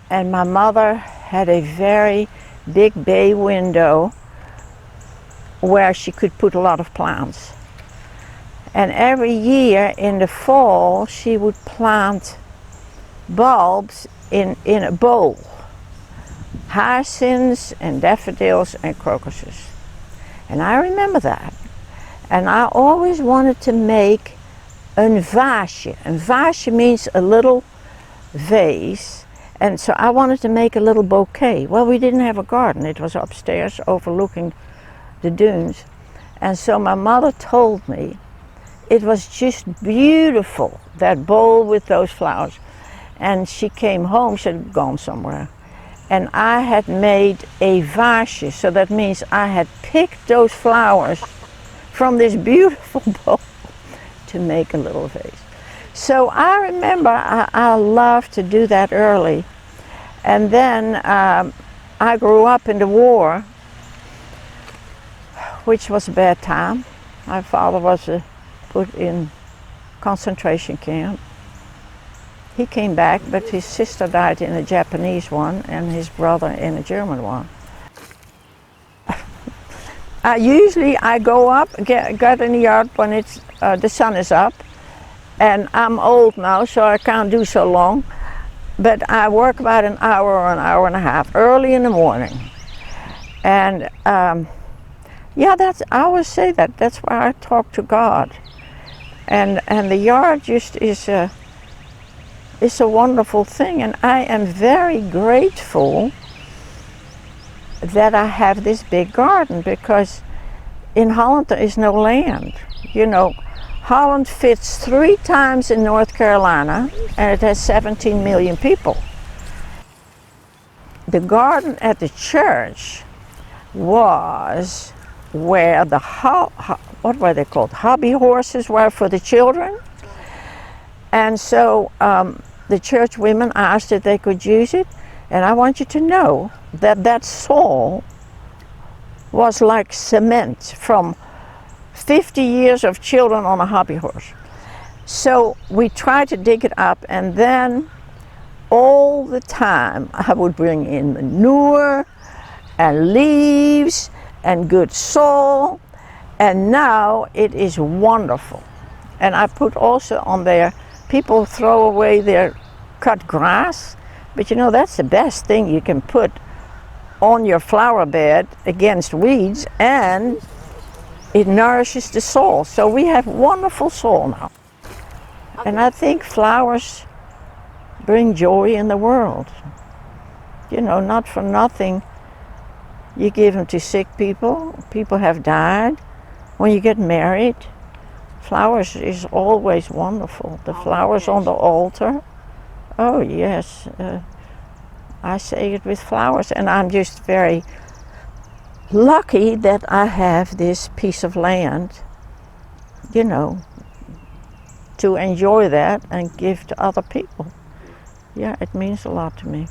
and my mother had a very big bay window where she could put a lot of plants. And every year in the fall she would plant bulbs in a bowl. Hyacinths and daffodils and crocuses. And I remember that. And I always wanted to make een vaasje. Een vaasje means a little vase. And so I wanted to make a little bouquet. Well, we didn't have a garden. It was upstairs overlooking the dunes. And so my mother told me it was just beautiful, that bowl with those flowers. And she came home, she had gone somewhere. And I had made a vaasje, so that means I had picked those flowers from this beautiful bowl to make a little vase. So I remember I loved to do that early. And then I grew up in the war, which was a bad time. My father was put in concentration camp. He came back, but his sister died in a Japanese one and his brother in a German one. Usually I go up, get in the yard when it's, the sun is up, and I'm old now so I can't do so long, but I work about an hour or an hour and a half early in the morning. And yeah, I always say that's where I talk to God. And the yard just is it's a wonderful thing, and I am very grateful that I have this big garden, because in Holland there is no land. You know, Holland fits 3 times in North Carolina, and it has 17 million people. The garden at the church was where the what were they called? Hobby horses were for the children. And so the church women asked if they could use it, and I want you to know that that soil was like cement from 50 years of children on a hobby horse. So we tried to dig it up, and then all the time I would bring in manure and leaves and good soil, and now it is wonderful. And I put also on there, people throw away their cut grass, but you know, that's the best thing you can put on your flower bed against weeds, and it nourishes the soil. So we have wonderful soil now. And I think flowers bring joy in the world. You know, not for nothing, you give them to sick people. People have died. When you get married, flowers is always wonderful. The flowers on the altar. Oh yes, I say it with flowers, and I'm just very lucky that I have this piece of land, you know, to enjoy that and give to other people. Yeah, it means a lot to me.